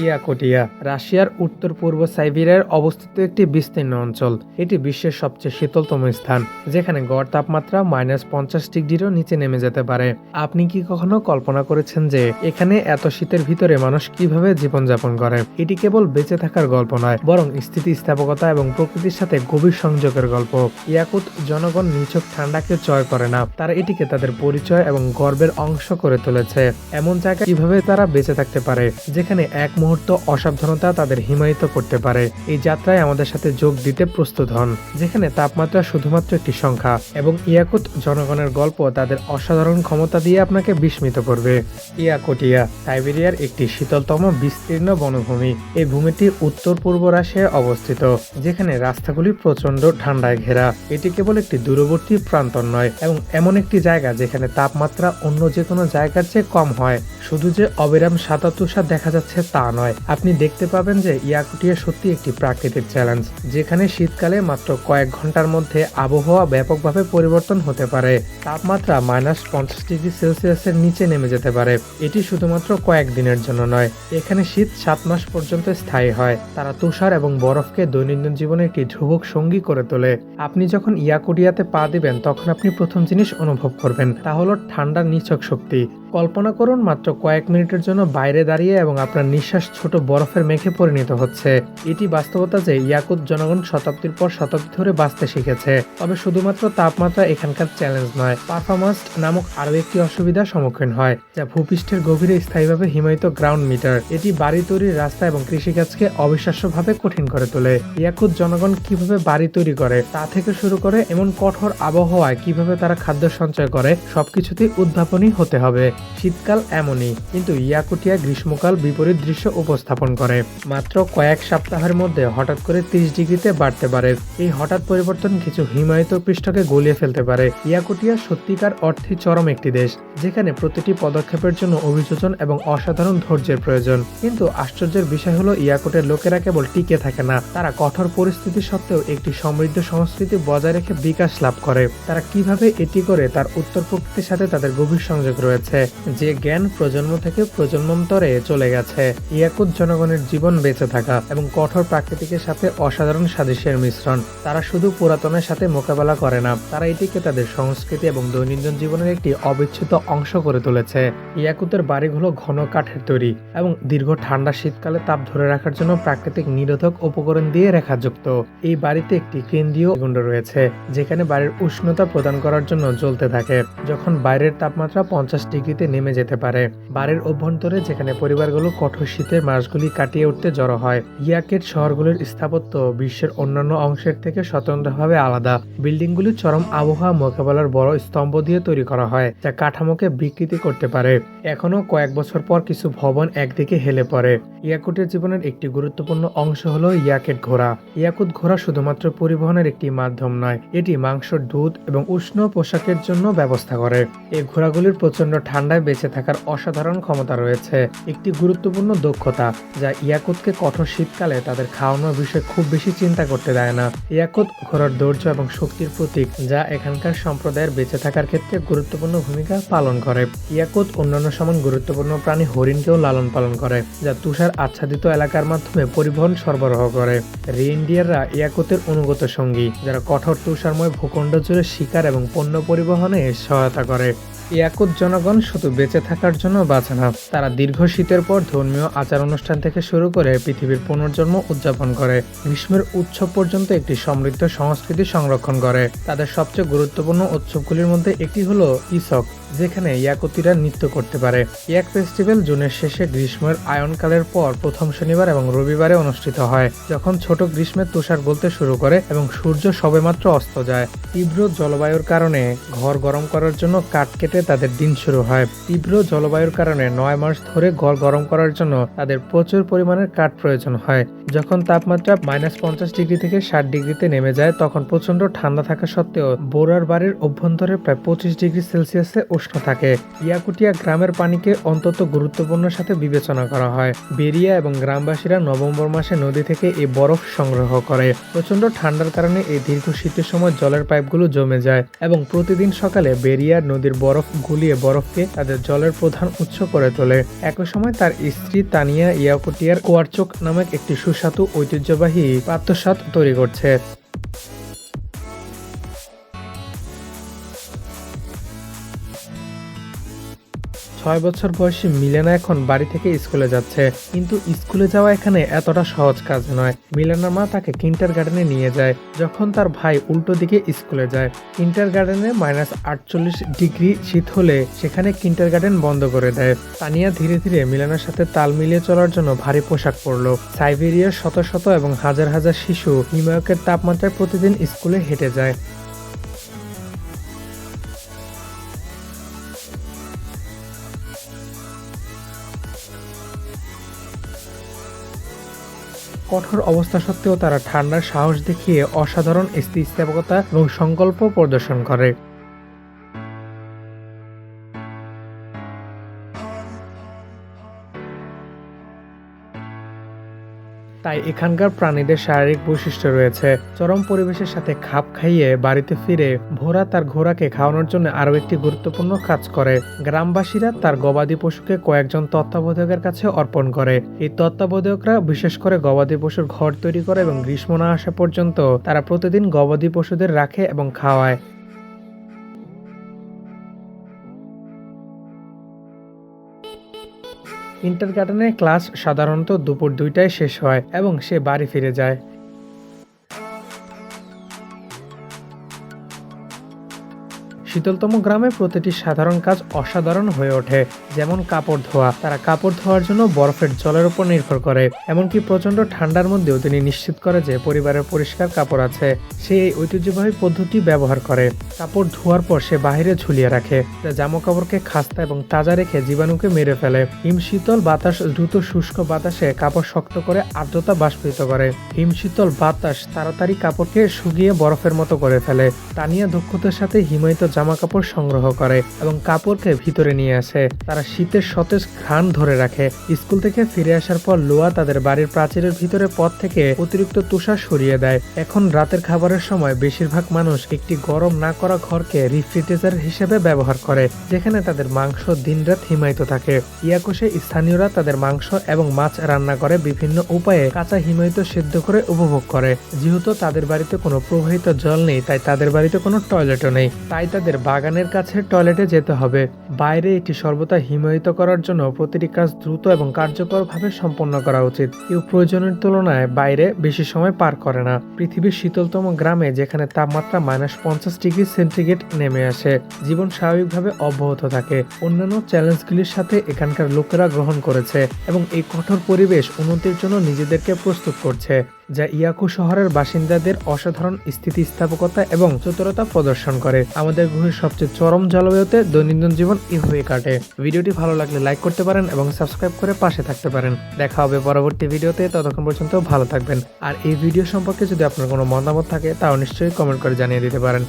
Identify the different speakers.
Speaker 1: ইয়াকুটিয়া রাশিয়ার উত্তর পূর্ব সাইবেরিয়ায় অবস্থিত একটি বিস্তীর্ণ অঞ্চল। এটি বিশ্বের সবচেয়ে শীতলতম স্থান, যেখানে গড় তাপমাত্রা -50 ডিগ্রিরও নিচে নেমে যেতে পারে। আপনি কি কখনো কল্পনা করেছেন যে এখানে এত শীতের ভিতরে মানুষ কিভাবে জীবনযাপন করে? এটি কেবল বেঁচে থাকার গল্প নয়, বরং স্থিতিস্থাপকতা এবং প্রকৃতির সাথে গভীর সংযোগের গল্প। ইয়াকুত জনগণ নিছক ঠান্ডাকে জয় করে না, তারা এটিকে তাদের পরিচয় এবং গর্বের অংশ করে তুলেছে। এমন জায়গায় কিভাবে তারা বেঁচে থাকতে পারে যেখানে এক মুহূর্ত অসাবধানতা তাদের হিমায়িত করতে পারে? এই যাত্রায় আমাদের সাথে যোগ দিতে প্রস্তুত হন, যেখানে তাপমাত্রা শুধুমাত্র একটি সংখ্যা এবং ইয়াকুত জনগণের গল্প তাদের অসাধারণ ক্ষমতা দিয়ে আপনাকে বিস্মিত করবে। ইয়াকুটিয়া সাইবেরিয়ার একটি শীতলতম বিস্তীর্ণ বনভূমি। এই ভূমিটি উত্তর পূর্ব রাশিয়ায় অবস্থিত, যেখানে রাস্তাগুলি প্রচন্ড ঠান্ডায় ঘেরা। এটি কেবল একটি দূরবর্তী প্রান্তর নয়, এবং এমন একটি জায়গা যেখানে তাপমাত্রা অন্য যে কোনো জায়গার চেয়ে কম হয়। শুধু যে অবিরাম সাদা তুষার দেখা যাচ্ছে তা নয়, আপনি দেখতে পাবেন যে ইয়াকুটিয়া সত্যি একটি প্রাকৃতিক চ্যালেঞ্জ, যেখানে শীতকালে মাত্র কয়েক ঘন্টার মধ্যে আবহাওয়া ব্যাপকভাবে পরিবর্তন হতে পারে। তাপমাত্রা -50 ডিগ্রি সেলসিয়াসের নিচে নেমে যেতে পারে। এটি শুধুমাত্র কয়েক দিনের জন্য নয়, এখানে শীত 7 মাস পর্যন্ত স্থায়ী হয়। তারা তুষার এবং বরফকে দৈনন্দিন জীবনে একটি ধ্রুবক সঙ্গী করে তোলে। আপনি যখন ইয়াকুটিয়াতে পা দিবেন, তখন আপনি প্রথম জিনিস অনুভব করবেন তা হলো ঠান্ডার নিছক শক্তি। কল্পনা করুন মাত্র কয়েক মিনিটের জন্য বাইরে দাঁড়িয়ে এবং আপনার নিঃশ্বাস ছোট বরফের মেঘে পরিণত হচ্ছে। এটি বাস্তবতা যে ইয়াকুত জনগণ শতাব্দীর পর শতাব্দী ধরে বাঁচতে শিখেছে। তবে শুধুমাত্র তাপমাত্রা এখানকার চ্যালেঞ্জ নয়, পারফরম্যান্স নামক আরও একটি অসুবিধার সম্মুখীন হয়, যা ভূপৃষ্ঠের গভীরে স্থায়ীভাবে হিমায়িত গ্রাউন্ড মিটার। এটি বাড়ি তৈরির রাস্তা এবং কৃষিকাজকে অবিশ্বাস্যভাবে কঠিন করে তোলে। ইয়াকুত জনগণ কিভাবে বাড়ি তৈরি করে তা থেকে শুরু করে এমন কঠোর আবহাওয়ায় কিভাবে তারা খাদ্য সঞ্চয় করে, সবকিছুতেই উদ্ভাবনী হতে হবে। শীতকাল এমনই, কিন্তু ইয়াকুটিয়া গ্রীষ্মকাল বিপরীত দৃশ্য উপস্থাপন করে। মাত্র কয়েক সপ্তাহের মধ্যে হঠাৎ করে 30 ডিগ্রিতে বাড়তে পারে। এই হঠাৎ পরিবর্তন কিছু হিমায়িত পৃষ্ঠকে গলিয়ে ফেলতে পারে। ইয়াকুটিয়া সত্যিকার অর্থে চরম একটি দেশ, যেখানে প্রতিটি পদক্ষেপের জন্য অভিযোজন এবং অসাধারণ ধৈর্যের প্রয়োজন। কিন্তু আশ্চর্যের বিষয় হলো, ইয়াকুটের লোকেরা কেবল টিকে থাকে না, তারা কঠোর পরিস্থিতি সত্ত্বেও একটি সমৃদ্ধ সংস্কৃতি বজায় রেখে বিকাশ লাভ করে। তারা কিভাবে এটি করে তার উত্তর প্রকৃতির সাথে তাদের গভীর সংযোগ রয়েছে, যে জ্ঞান প্রজন্ম থেকে প্রজন্মান্তরে চলে গেছে। ইয়াকুত জনগণের জীবন বেঁচে থাকা এবং কঠোর প্রাকৃতিকের সাথে অসাধারণ সাদৃশ্যের মিশ্রণ। তারা শুধু পুরাতনের সাথে মোকাবেলা করে না, তারা এটিকে তাদের সংস্কৃতি এবং দৈনন্দিন জীবনের একটি অবিচ্ছেদ্য অংশ করে তুলেছে। ইয়াকুতের বাড়িগুলো ঘন কাঠের তৈরি এবং দীর্ঘ ঠান্ডা শীতকালে তাপ ধরে রাখার জন্য প্রাকৃতিক নিরোধক উপকরণ দিয়ে রেখাযুক্ত। এই বাড়িতে একটি কেন্দ্রীয় কুণ্ড রয়েছে, যেখানে বাড়ির উষ্ণতা প্রদান করার জন্য জ্বলতে থাকে যখন বাইরের তাপমাত্রা 50 ডিগ্রিতে নেমে যেতে পারে। বাড়ির অভ্যন্তরে, যেখানে পরিবারগুলো কঠোর শীতের মাসগুলি কাটিয়ে উঠতে জড়ো হয়। ইয়াকেট শহরগুলির স্থাপত্য বিশ্বের অন্যান্য অংশের থেকে স্বতন্ত্রভাবে আলাদা। বিল্ডিংগুলি চরম আবহাওয়া মোকাবেলার বড় স্তম্ভ দিয়ে তৈরি করা হয়, যা কাঠামোকে বিকৃতি করতে পারে। এখনও কয়েক বছর পর কিছু ভবন একদিকে হেলে পড়ে। ইয়াকুটের জীবনের একটি গুরুত্বপূর্ণ অংশ হলো ইয়াকেট ঘোড়া। ইয়াকুত ঘোড়া শুধুমাত্র পরিবহনের একটি মাধ্যম নয়, এটি মাংস, দুধ এবং উষ্ণ পোশাকের জন্য ব্যবস্থা করে। এই ঘোড়াগুলির প্রচন্ড ঠান্ডায় বেঁচে থাকার অসাধারণ ক্ষমতা রয়েছে, একটি গুরুত্বপূর্ণ দক্ষতা যা ইয়াকুতকে কঠোর শীতকালে তাদের খাওয়ানোর বিষয়ে খুব বেশি চিন্তা করতে দেয় না। ইয়াকুত ঘোড়ার ধৈর্য এবং শক্তির প্রতীক, যা এখানকার সম্প্রদায়ের বেঁচে থাকার ক্ষেত্রে গুরুত্বপূর্ণ ভূমিকা পালন করে। ইয়াকুত অন্যান্য সমান গুরুত্বপূর্ণ প্রাণী হরিণকেও লালন পালন করে, যা তুষার আচ্ছাদিত এলাকার মাধ্যমে পরিবহন সরবরাহ করে। রেইনডিয়াররা ইয়াকুতের অনুগত সঙ্গী, যারা কঠোর তুষারময় ভূখণ্ড জুড়ে শিকার এবং পণ্য পরিবহনে সহায়তা করে। ইয়াকুত জনগণ শুধু বেঁচে থাকার জন্য বাঁচে না, তারা দীর্ঘ শীতের পর ধর্মীয় আচার অনুষ্ঠান থেকে শুরু করে পৃথিবীর পুনর্জন্ম উদযাপন করে। গ্রীষ্মের উৎসব পর্যন্ত একটি সমৃদ্ধ সংস্কৃতি সংরক্ষণ করে। তাদের সবচেয়ে গুরুত্বপূর্ণ উৎসবগুলির মধ্যে একটি হলো ইসক, যেখানে ইয়াকুতিরা নৃত্য করতে পারে। ইয়াক ফেস্টিভ্যাল জুনের শেষে গ্রীষ্মের আয়নকালের পর প্রথম শনিবার এবং রবিবারে অনুষ্ঠিত হয়, যখন ছোট গ্রীষ্মের তুষার গলতে শুরু করে এবং সূর্য সবেমাত্র অস্ত যায়। তীব্র জলবায়ুর কারণে ঘর গরম করার জন্য কাঠ কেটে তাদের দিন শুরু হয়। তীব্র জলবায়ুর কারণে 9 মাস ধরে ঘর গরম করার জন্য তাদের প্রচুর পরিমাণের কাঠ প্রয়োজন হয়। যখন তাপমাত্রা -50 ডিগ্রি থেকে 60 ডিগ্রিতে নেমে যায়, তখন প্রচন্ড ঠান্ডা থাকা সত্ত্বেও বোরার বাড়ির অভ্যন্তরে প্রায় 25 ডিগ্রি সেলসিয়াসে প্রশ্ন থাকে। ইয়াকুটিয়া গ্রামের পানিকে অন্তত গুরুত্বপূর্ণের সাথে বিবেচনা করা হয়। বেরিয়া এবং গ্রামবাসীরা নভেম্বর মাসে নদী থেকে এই বরফ সংগ্রহ করে। প্রচণ্ড ঠান্ডার কারণে এই দীর্ঘ শীতের সময় জলের পাইপগুলো জমে যায় এবং প্রতিদিন সকালে বেরিয়া নদীর বরফ গুলিয়ে বরফকে তাদের জলের প্রধান উৎস করে তোলে। একই সময় তার স্ত্রী তানিয়া ইয়াকুটিয়ার কোয়ারচোক নামক একটি সুস্বাদু ঐতিহ্যবাহী পাত্রস্বাদ তৈরি করছে। 6 বছর বয়সী মিলেনা এখন বাড়ি থেকে স্কুলে যাচ্ছে, কিন্তু স্কুলে যাওয়া এখানে এতটা সহজ কাজ নয়। মিলেনার মা তাকে কিন্ডারগার্টেনে নিয়ে যায় যখন তার ভাই উল্টো দিকে স্কুলে যায়। কিন্ডারগার্টেনে -48 ডিগ্রি শীত হলে সেখানে কিন্ডারগার্টেন বন্ধ করে দেয়। তানিয়া ধীরে ধীরে মিলেনার সাথে তাল মিলিয়ে চলার জন্য ভারী পোশাক পরলো। সাইবেরিয়ার শত শত এবং হাজার হাজার শিশু হিমায়কের তাপমাত্রায় প্রতিদিন স্কুলে হেঁটে যায়। কঠোর অবস্থা সত্ত্বেও তারা ঠান্ডার সাহস দেখিয়ে অসাধারণ স্থিতিস্থাপকতা এবং সংকল্প প্রদর্শন করে। তাই এখানকার প্রাণীদের শারীরিক বৈশিষ্ট্য রয়েছে। চরম পরিবেশের সাথে খাপ খাইয়ে বাড়িতে ফিরে ভোরা তার ঘোড়াকে খাওয়ানোর জন্য আরও একটি গুরুত্বপূর্ণ কাজ করে। গ্রামবাসীরা তার গবাদি পশুকে কয়েকজন তত্ত্বাবধায়কের কাছে অর্পণ করে। এই তত্ত্বাবধায়করা বিশেষ করে গবাদি পশুর ঘর তৈরি করে এবং গ্রীষ্ম না আসা পর্যন্ত তারা প্রতিদিন গবাদি পশুদের রাখে এবং খাওয়ায়। কিন্ডারগার্টেনের ক্লাস সাধারণত দুপুর 2টায় শেষ হয় এবং সে বাড়ি ফিরে যায়। শীতলতম গ্রামে প্রতিটি সাধারণ কাজ অসাধারণ হয়ে ওঠে, যেমন কাপড় ধোয়া। তারা কাপড় ধোয়ার জন্য বরফের জলের উপর নির্ভর করে, এমনকি প্রচণ্ড ঠান্ডার মধ্যেও তিনি নিশ্চিত করে যে পরিবারের পরিষ্কার কাপড় আছে। সে এই ঐতিহ্যবাহী পদ্ধতি ব্যবহার করে। কাপড় ধোয়ার পর সে বাহিরে ঝুলিয়ে রাখে, যা জামা কাপড়কে খাস্তা এবং তাজা রেখে জীবাণুকে মেরে ফেলে। হিমশীতল বাতাস দ্রুত শুষ্ক বাতাসে কাপড় শক্ত করে আর্দ্রতা বাষ্পিত করে। হিমশীতল বাতাস তাড়াতাড়ি কাপড়কে শুকিয়ে বরফের মতো করে ফেলে। তানিয়া দক্ষতার সাথে হিমায়িত জামা কাপড় সংগ্রহ করে এবং কাপড়কে ভিতরে নিয়ে আসে। তারা শীতের সতেজ ঘ্রাণ ধরে রাখে। স্কুল থেকে ফিরে আসার পর লোয়া তাদের বাড়ির প্রাচীরের ভিতরে পথ থেকে অতিরিক্ত তুষার সরিয়ে দেয়। এখন রাতের খাবারের সময় বেশিরভাগ মানুষ একটি গরম না করা ঘরকে রেফ্রিজারেটর হিসেবে ব্যবহার করে, যেখানে তাদের মাংস দিনরাত হিমায়িত থাকে। ইয়াকুশে স্থানীয়রা তাদের মাংস এবং মাছ রান্না করে বিভিন্ন উপায়ে কাঁচা হিমায়িত সিদ্ধ করে উপভোগ করে। যেহেতু তাদের বাড়িতে কোনো প্রবাহিত জল নেই, তাই তাদের বাড়িতে কোনো টয়লেটও নেই, তাই তাদের বাগানের কাছে টয়লেটে যেতে হবে। বাইরে এটি সর্বদা হিমায়িত করার জন্য প্রতিটি কাজ দ্রুত এবং কার্যকরভাবে সম্পন্ন করা উচিত। কেউ প্রয়োজনের তুলনায় বাইরে বেশি সময় পার করে না। পৃথিবীর শীতলতম গ্রামে, যেখানে তাপমাত্রা -50 ডিগ্রি সেন্টিগ্রেড নেমে আসে, জীবন স্বাভাবিকভাবে অব্যাহত থাকে। অন্যান্য চ্যালেঞ্জগুলির সাথে এখানকার লোকেরা গ্রহণ করেছে এবং এই কঠোর পরিবেশ উন্নতির জন্য নিজেদেরকে প্রস্তুত করছে, যা ইয়াকু শহরের বাসিন্দাদের অসাধারণ স্থিতিস্থাপকতা এবং চতুরতা প্রদর্শন করে। আমাদের গ্রহের সবচেয়ে চরম জলবায়ুতে দৈনন্দিন জীবন এভাবে কাটে। ভিডিওটি ভালো লাগলে লাইক করতে পারেন এবং সাবস্ক্রাইব করে পাশে থাকতে পারেন। দেখা হবে পরবর্তী ভিডিওতে, ততক্ষণ পর্যন্ত ভালো থাকবেন। আর এই ভিডিও সম্পর্কে যদি আপনার কোনো মতামত থাকে তাও নিশ্চয়ই কমেন্ট করে জানিয়ে দিতে পারেন।